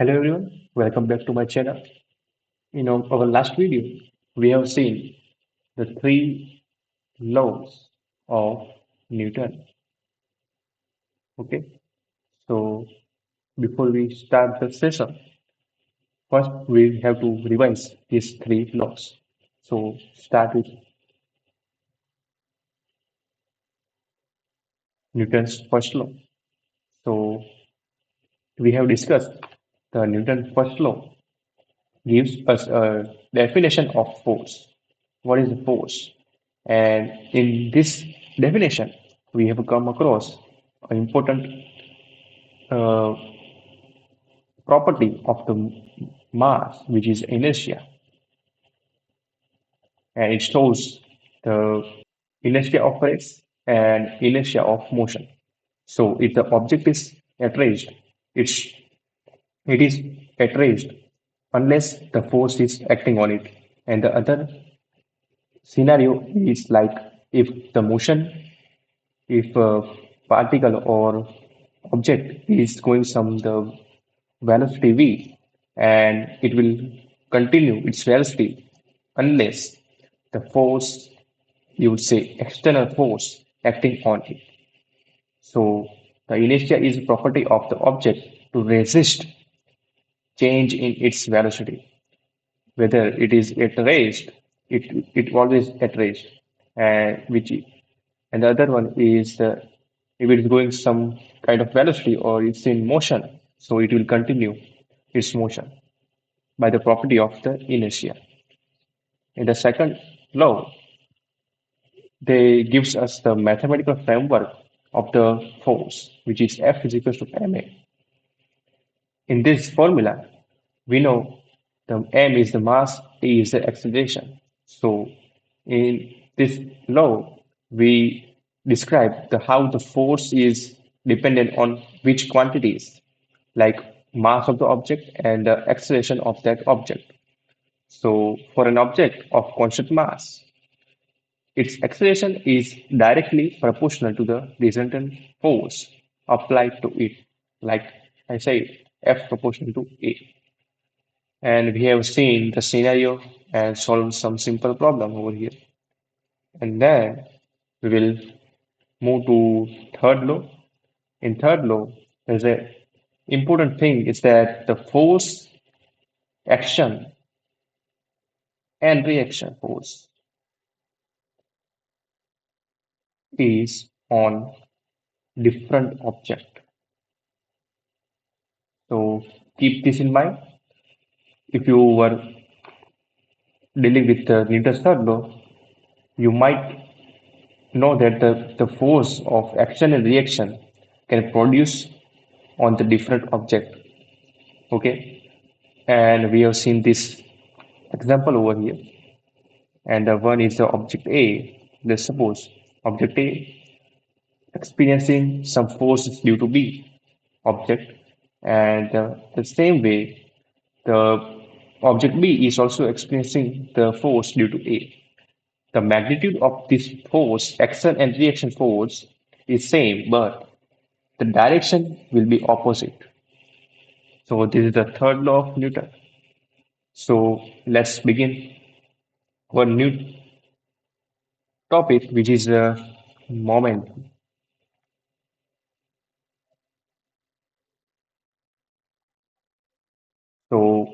Hello everyone, welcome back to my channel. In our last video, we have seen the three laws of Newton. Okay, so before we start the session, first we have to revise these three laws. So start with Newton's first law. So we have discussed the Newton's first law gives us a definition of force. What is the force? And in this definition, we have come across an important uh, property of the mass, which is inertia, and it shows the inertia of rest and inertia of motion. So, if the object is at rest, it's it is at rest unless the force is acting on it. And the other scenario is like if the motion, if a particle or object is going some the velocity v, and it will continue its velocity unless the force, you would say external force, acting on it. So the inertia is a property of the object to resist change in its velocity, whether it is at rest, it always at rest, and which and the other one is if it is going some kind of velocity or it's in motion, so it will continue its motion by the property of the inertia. In the second law, they gives us the mathematical framework of the force, which is F is equals to ma. In this formula, we know the m is the mass, a is the acceleration. So in this law, we describe how the force is dependent on which quantities, like mass of the object and the acceleration of that object. So for an object of constant mass, its acceleration is directly proportional to the resultant force applied to it, like I say, F proportional to A. And we have seen the scenario and solved some simple problem over here. And then we will move to third law. In third law, there's a important thing is that the force, action, and reaction force is on different object. So keep this in mind. If you were dealing with the Newton's third law, you might know that the force of action and reaction can produce on the different object. Okay, and we have seen this example over here. And the one is the object A. Let's suppose object A experiencing some forces due to B object, and the same way the object B is also experiencing the force due to A. The magnitude of this force, action and reaction force, is same, but the direction will be opposite. So this is the third law of Newton. So let's begin one new topic, which is moment. So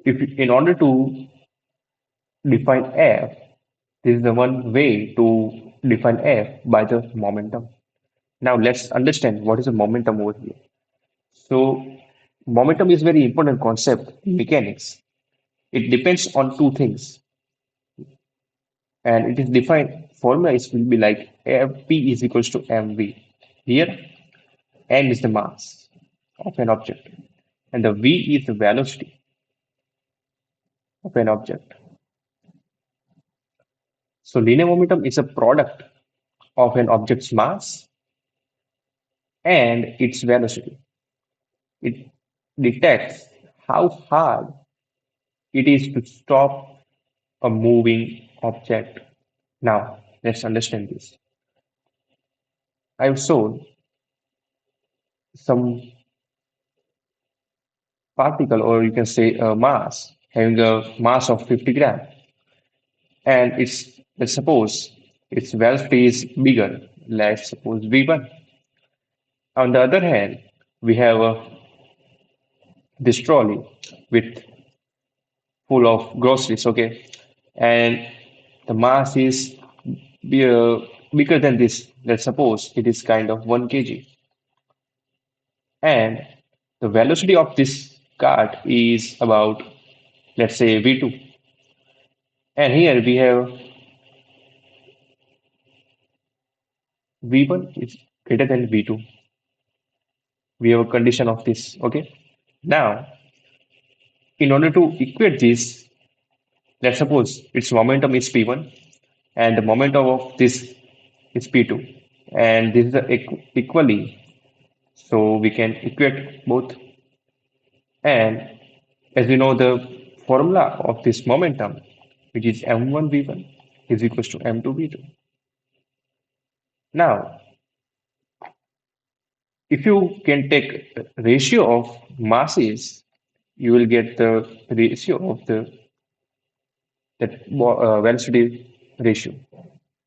if in order to define F, this is the one way to define F by the momentum. Now let's understand what is a momentum over here. So momentum is very important concept in mechanics. It depends on two things, and it is defined. Formula is will be like P is equals to mv. Here, m is the mass of an object, and the v is the velocity of an object. So linear momentum is a product of an object's mass and its velocity. It detects how hard it is to stop a moving object. Now, let's understand this. I've shown some particle, or you can say a mass, having a mass of 50 gram, and let's suppose its velocity is bigger. Let's suppose V1. On the other hand, we have this trolley with full of groceries, okay, and the mass is bigger than this. Let's suppose it is kind of 1 kg, and the velocity of this cart is about, let's say, V2. And here we have V1 is greater than V2. We have a condition of this, okay. Now, in order to equate this, let's suppose its momentum is P1 and the momentum of this is P2, and this is equally, so we can equate both. And as we know, the formula of this momentum, which is m1 v1, is equals to m2 v2. Now, if you can take ratio of masses, you will get the ratio of the velocity ratio.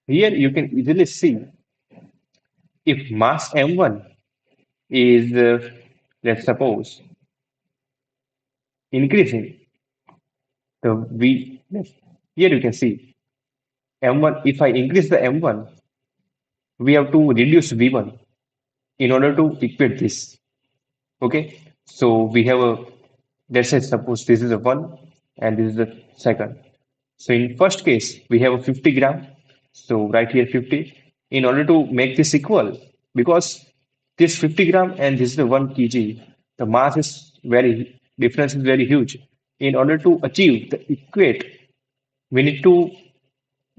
Here you can easily see if mass m1 is, let's suppose, increasing the v. Here you can see m1. If I increase the m1, we have to reduce v1 in order to equate this. Okay, so we have a, let's say, suppose this is a one and this is the second. So in first case, we have a 50 gram. So right here 50. In order to make this equal, because this 50 gram and this is the 1 kg, the mass is very, difference is very huge. In order to achieve the equate, we need to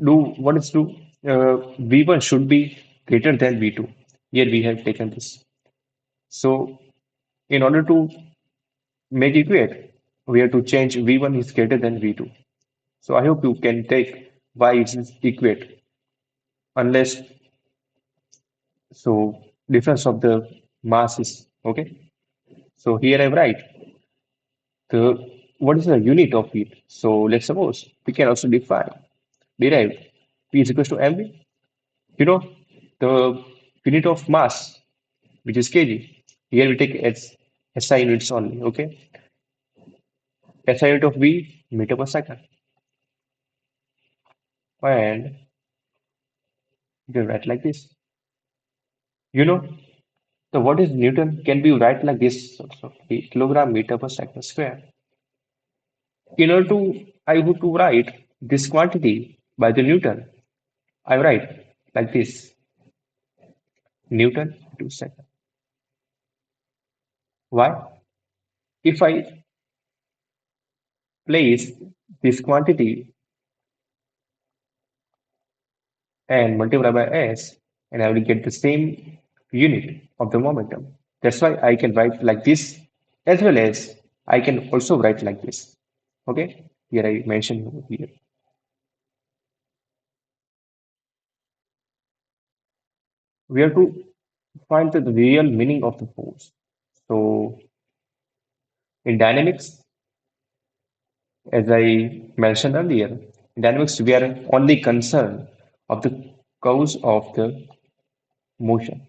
do what is to, V1 should be greater than V2. Here we have taken this. So in order to make equate, we have to change V1 is greater than V2. So I hope you can take why it is equate, unless, so difference of the mass is okay. So here I write the what is the unit of heat. So let's suppose we can also derive P is equals to mv. You know the unit of mass, which is kg. Here we take as SI units only. Okay, SI unit of V, meter per second, and you can write like this. You know, so what is Newton can be write like this also, kilogram meter per second square. In order to, I would to write this quantity by the Newton, I write like this, Newton to second. Why? If I place this quantity and multiply by s, and I will get the same unit of the momentum. That's why I can write like this, as well as I can also write like this. Okay, here I mentioned over here. We have to find the real meaning of the force. So in dynamics, as I mentioned earlier, in dynamics we are only concerned of the cause of the motion,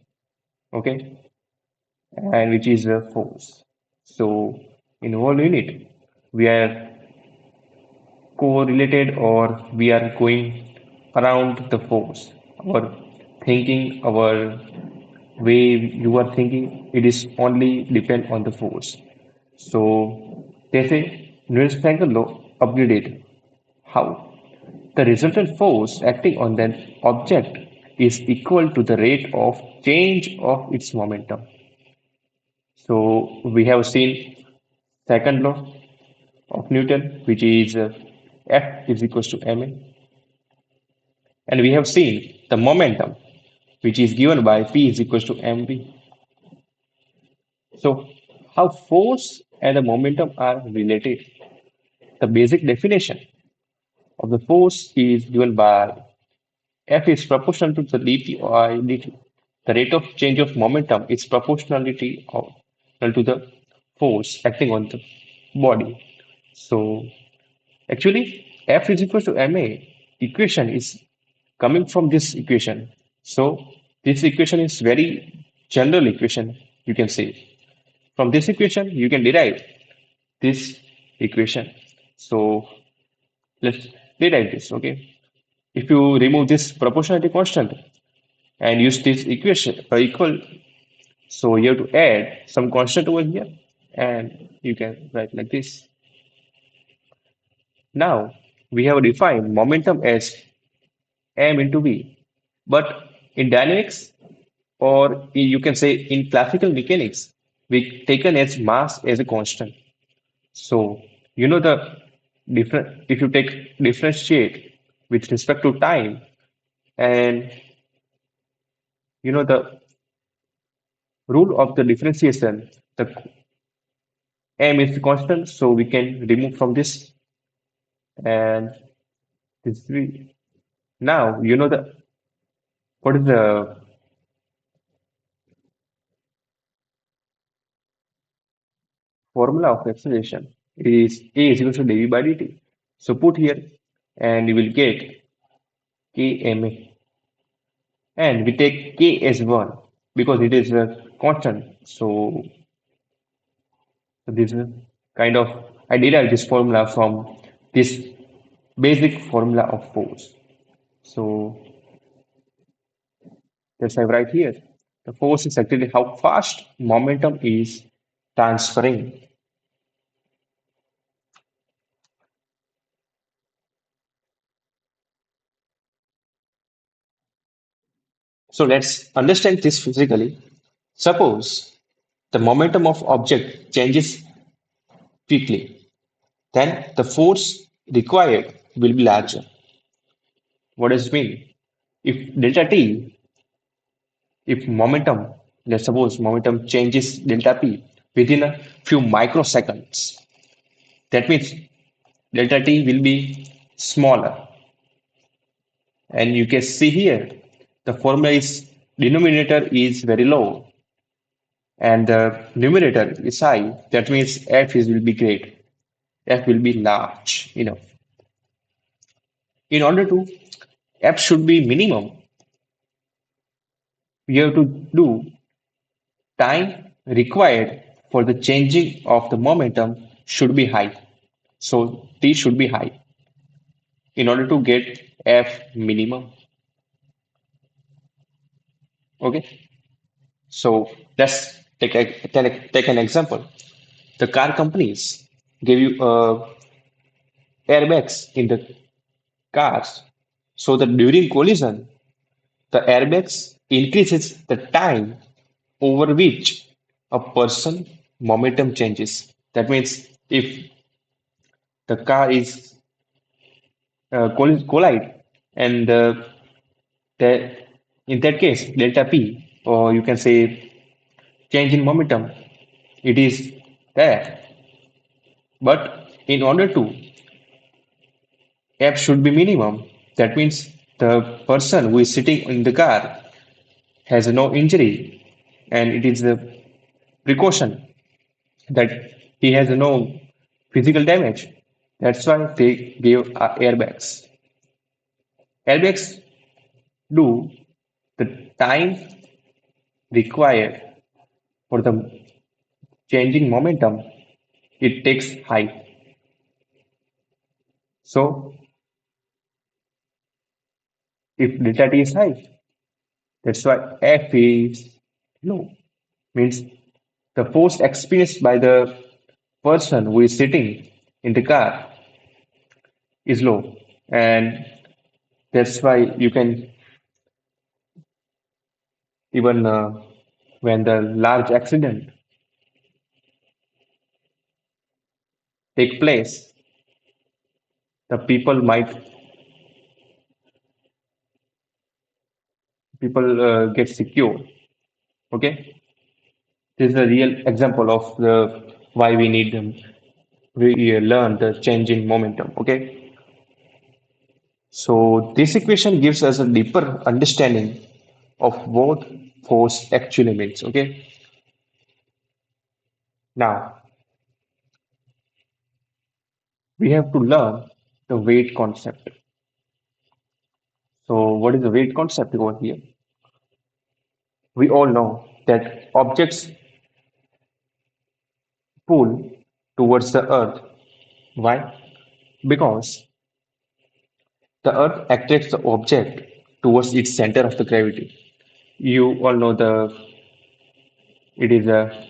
okay, and which is a force. So in whole unit, we are correlated, or we are going around the force. Our thinking, our way you are thinking, it is only depend on the force. So they say Newton's triangle law upgraded. How? The resultant force acting on that object is equal to the rate of change of its momentum. So we have seen second law of Newton, which is F is equals to ma, and we have seen the momentum, which is given by P is equals to mv. So how force and the momentum are related? The basic definition of the force is given by F is proportional to the dt by dt. The rate of change of momentum is proportionality of to the force acting on the body. So actually, F is equal to ma equation is coming from this equation. So this equation is very general equation, you can say. From this equation, you can derive this equation. So let's rewrite this, okay? If you remove this proportionality constant and use this equation equal, so you have to add some constant over here and you can write like this. Now we have defined momentum as m into v. But in dynamics, or you can say in classical mechanics, we taken as mass as a constant. So you know the different if you take differentiate with respect to time and you know the rule of the differentiation, the m is constant, so we can remove from this and this three. Now you know the what is the formula of acceleration? It is a is equal to dv by dt. So put here and you will get kma and we take k as 1 because it is a constant. So this is kind of I derived this formula from this basic formula of force. So that's why right here. The force is actually how fast momentum is transferring. So let's understand this physically. Suppose the momentum of object changes quickly, then the force required will be larger. What does it mean? If delta t, if momentum, let's suppose momentum changes delta p within a few microseconds, that means delta t will be smaller. And you can see here, the formula is denominator is very low and the numerator is high. That means f is will be great. F will be large enough. In order to f should be minimum, we have to do time required for the changing of the momentum should be high. So t should be high in order to get f minimum. Okay. So let's take an example. The car companies give you airbags in the cars so that during collision, the airbags increases the time over which a person momentum changes. That means if the car is collide and the, in that case delta p or you can say change in momentum it is there but in order to f should be minimum that means the person who is sitting in the car has no injury and it is a precaution that he has no physical damage. That's why they give airbags. Airbags do the time required for the changing momentum. It takes high. So if delta t is high, that's why F is low. Means the force experienced by the person who is sitting in the car is low. And that's why you can even when the large accident take place, the people get secure. Okay, this is a real example of the why we need them. We learn the change in momentum. Okay, so this equation gives us a deeper understanding of what force actually means. Okay, now we have to learn the weight concept. So, what is the weight concept over here? We all know that objects pull towards the earth. Why? Because the earth attracts the object towards its center of the gravity. You all know the it is a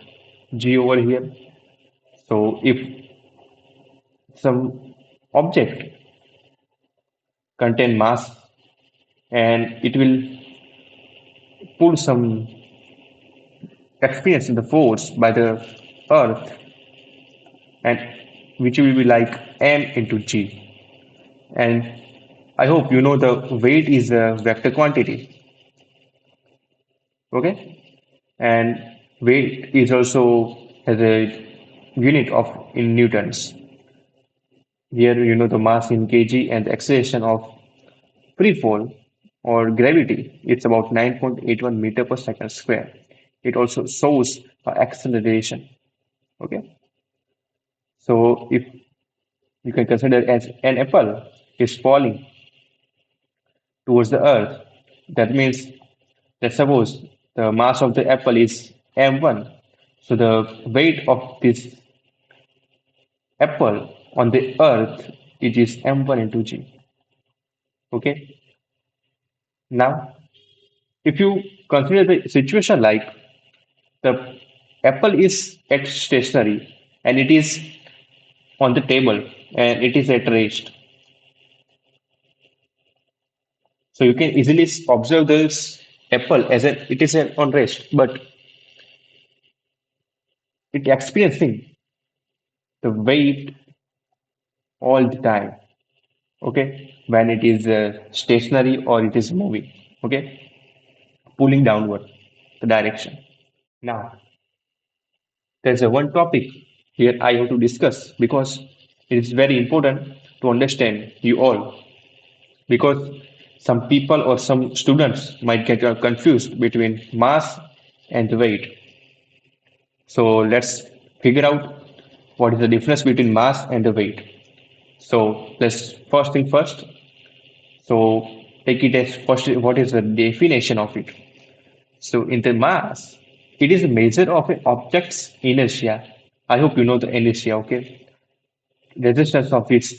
G over here. So if some object contain mass and it will pull some experience in the force by the earth and which will be like m into g, and I hope you know the weight is a vector quantity. Okay, and weight is also has a unit of in newtons. Here you know the mass in kg and the acceleration of free fall or gravity, it's about 9.81 meter per second square. It also shows acceleration. Okay, so if you can consider as an apple is falling towards the earth, that means that suppose the mass of the apple is m1, so the weight of this apple on the earth it is m1 into g. Okay, now if you consider the situation like the apple is at stationary and it is on the table and it is at rest. So you can easily observe this apple as it is on rest, but it experiencing the weight all the time. Okay, when it is stationary or it is moving. Okay, pulling downward the direction. Now there's a one topic here I have to discuss because it is very important to understand you all, because some people or some students might get confused between mass and weight. So let's figure out what is the difference between mass and the weight. So let's first thing first. So take it as first, what is the definition of it? So in the mass, it is a measure of an object's inertia. I hope you know the inertia, okay? Resistance of its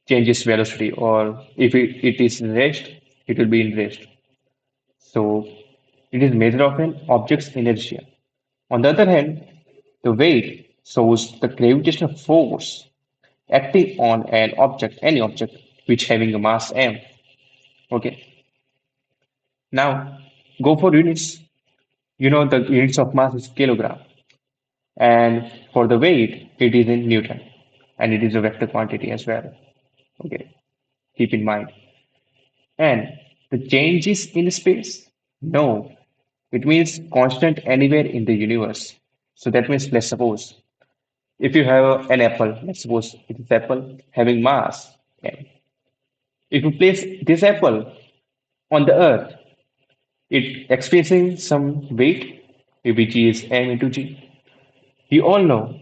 changes velocity, or if it is in rest, it will be in rest. So it is measure of an object's inertia. On the other hand, the weight shows the gravitational force acting on an object, any object, which having a mass m. Okay. Now go for units. You know the units of mass is kilogram, and for the weight it is in Newton, and it is a vector quantity as well. Okay. Keep in mind. And the changes in space? No, it means constant anywhere in the universe. So that means let's suppose if you have an apple, let's suppose it is apple having mass. M. If you place this apple on the earth, it experiencing some weight, which is m into g. You all know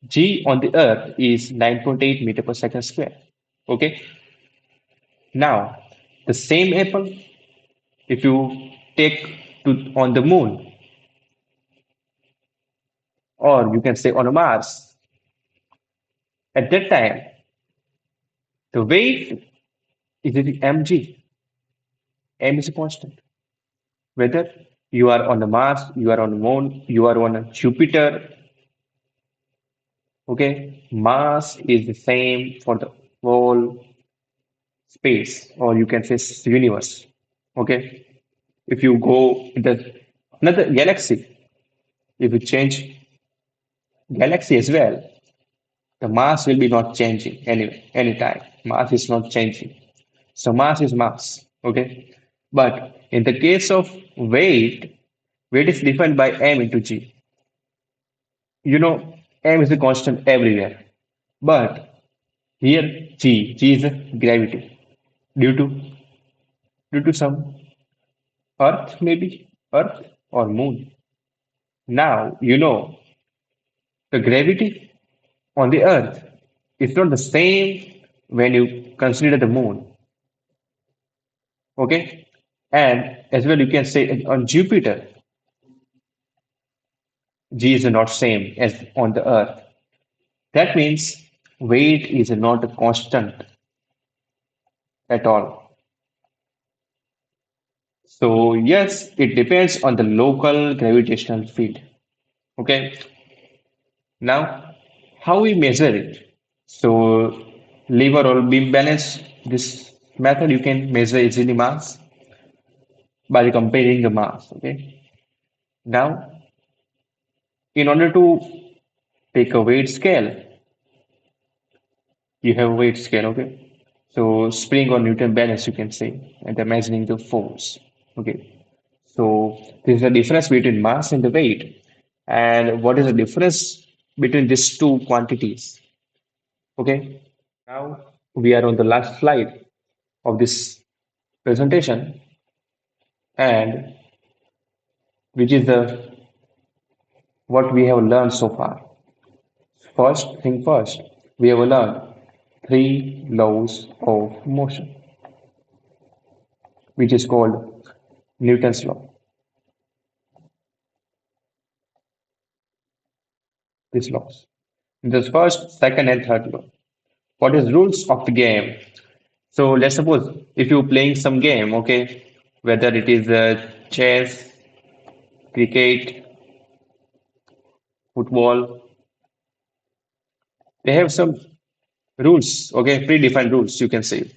g on the earth is 9.8 meter per second square. Okay. Now the same apple, if you take to on the moon, or you can say on a Mars, at that time the weight is the mg. M is a constant. Whether you are on the Mars, you are on the moon, you are on a Jupiter, okay, mass is the same for the whole space, or you can say universe. Okay, if you go in the another galaxy, if you change galaxy as well, the mass will be not changing anytime. Mass is not changing. So mass is mass. Okay. But in the case of weight, weight is defined by m into g. You know, m is a constant everywhere. But here g is a gravity due to some earth, maybe earth or moon. Now you know the gravity on the earth It's not the same when you consider the moon. Okay. And as well, you can say on Jupiter, G is not same as on the Earth. That means weight is not a constant at all. So yes, it depends on the local gravitational field. Okay. Now, how we measure it? So lever or beam balance, this method you can measure easily mass by comparing the mass. Okay. Now, in order to take a weight scale, you have a weight scale. Okay. So spring or Newton balance, you can say, and imagining the force. Okay. So this is the difference between mass and the weight. And what is the difference between these two quantities? Okay. Now we are on the last slide of this presentation, and which is the what we have learned so far. First thing first, we have learned three laws of motion, which is called Newton's law. These laws. The first, second, and third law. What is rules of the game? So let's suppose if you're playing some game, okay, whether it is chess, cricket, football, they have some rules, okay, predefined rules, you can say.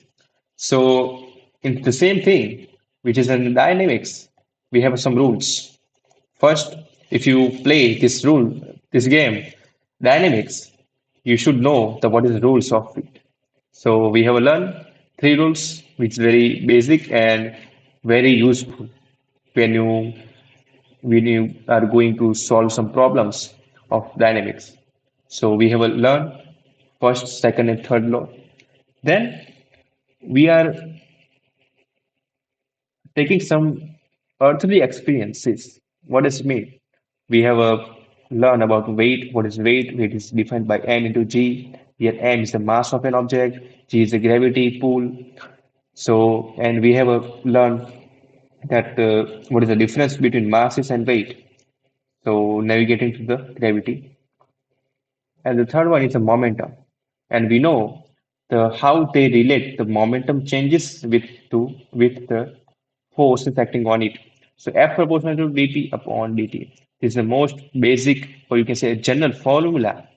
So in the same thing, which is in dynamics, we have some rules. First, if you play this game, dynamics, you should know the what is the rules of it. So we have learned three rules, which is very basic and very useful when you are going to solve some problems of dynamics. So we have learned first, second, and third law. Then we are taking some earthly experiences. What does it mean? We have learn about weight. What is weight? Weight is defined by m into g. Here m is the mass of an object, g is the gravity pull. So, and we have learned that what is the difference between masses and weight. So, navigating to the gravity. And the third one is the momentum. And we know how they relate the momentum changes with the forces acting on it. So F proportional to dt upon dt. This is the most basic, or you can say a general formula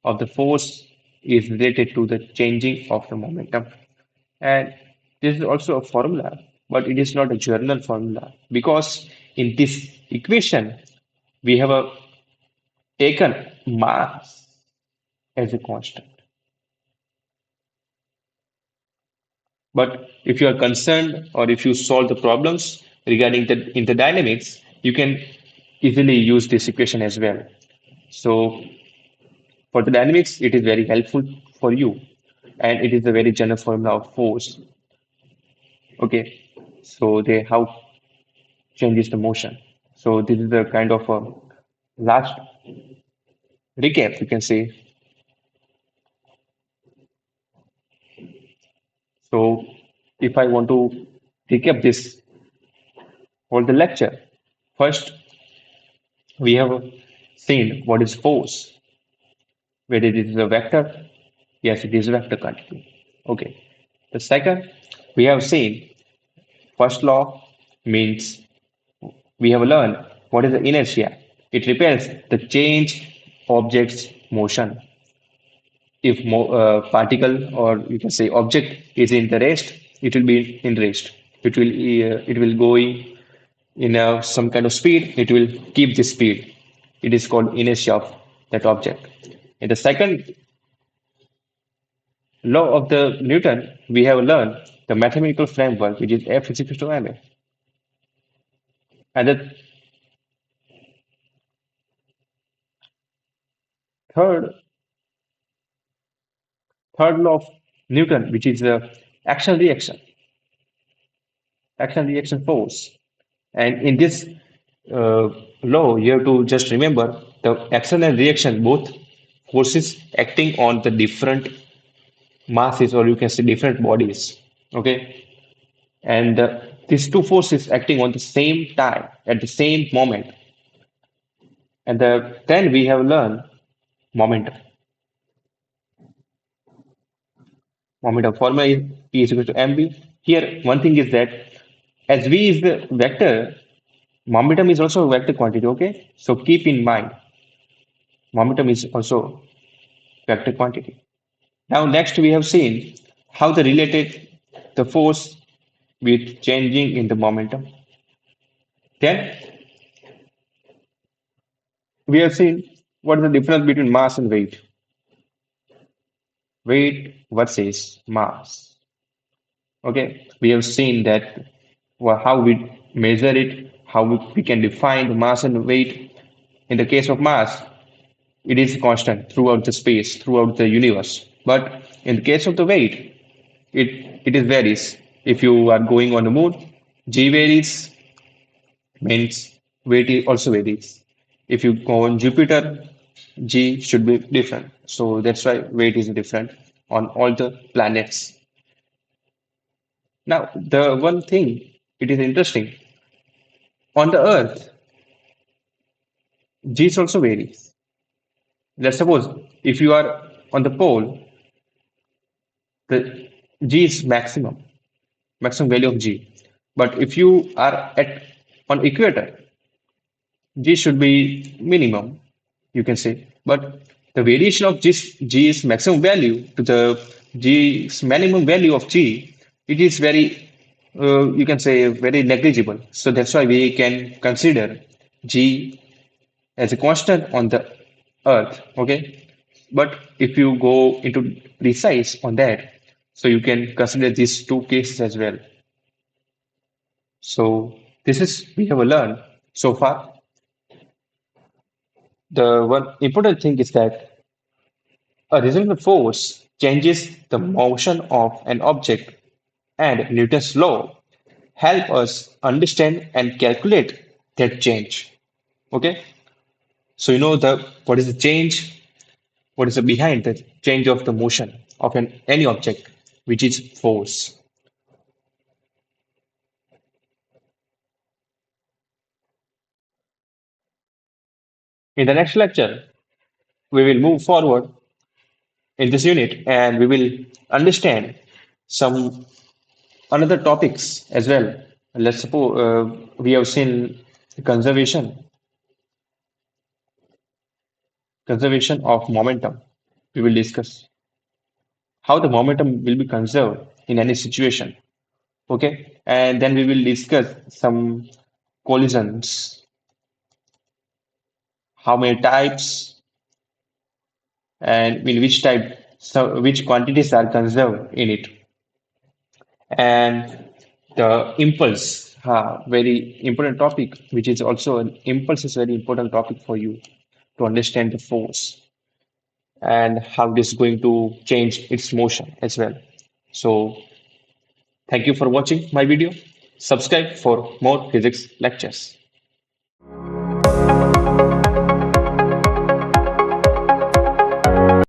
of the force is related to the changing of the momentum. And this is also a formula, but it is not a journal formula because in this equation we have taken mass as a constant. But if you are concerned or if you solve the problems regarding the dynamics, you can easily use this equation as well. So for the dynamics, it is very helpful for you, and it is a very general formula of force. Okay, so they how changes the motion. So this is the kind of last recap you can say. So if I want to recap this for the lecture, first we have seen what is force, whether it is a vector. Yes, it is a vector quantity. Okay. The second, we have seen first law means we have learned what is the inertia. It repels the change object's motion. If particle or you can say object is in the rest, it will be in rest. It will go in some kind of speed. It will keep the speed. It is called inertia of that object. In the second law of the Newton, we have learned the mathematical framework, which is F is equal to ma. And the third third law of Newton, which is the action reaction, action reaction force. And in this law, you have to just remember the action and reaction both forces acting on the different masses, or you can say different bodies. Okay, and these two forces acting on the same time at the same moment, and then we have learned momentum. Momentum formula is P is equal to mv. Here one thing is that as v is the vector, momentum is also a vector quantity. Okay, so keep in mind momentum is also vector quantity. Now next we have seen how they related the force with changing in the momentum. Then we have seen what is the difference between mass and weight. Weight versus mass. Okay, we have seen that how we measure it, how we can define the mass and weight. In the case of mass, it is constant throughout the space, throughout the universe. But in the case of the weight, it is varies. If you are going on the moon, g varies, means weight also varies. If you go on Jupiter, g should be different. So that's why weight is different on all the planets. Now, the one thing it is interesting on the Earth, g is also varies. Let's suppose if you are on the pole, the g is maximum value of g. But if you are at on equator, g should be minimum, you can say. But the variation of g's maximum value to the g's minimum value of g, it is very, you can say, very negligible. So that's why we can consider g as a constant on the Earth. Okay, but if you go into precise on that, so you can consider these two cases as well. So this is we have learned so far. The one important thing is that a resultant force changes the motion of an object, and Newton's law help us understand and calculate that change. Okay, so you know the what is the change, what is the behind the change of the motion of any object, which is force. In the next lecture, we will move forward in this unit and we will understand some another topics as well. Let's suppose we have seen conservation, conservation of momentum. We will discuss how the momentum will be conserved in any situation. Okay, and then we will discuss some collisions, how many types, and in which type, so which quantities are conserved in it, and the impulse. Very important topic, which is also an impulse is very important topic for you to understand the force and how this is going to change its motion as well. So thank you for watching my video. Subscribe for more physics lectures.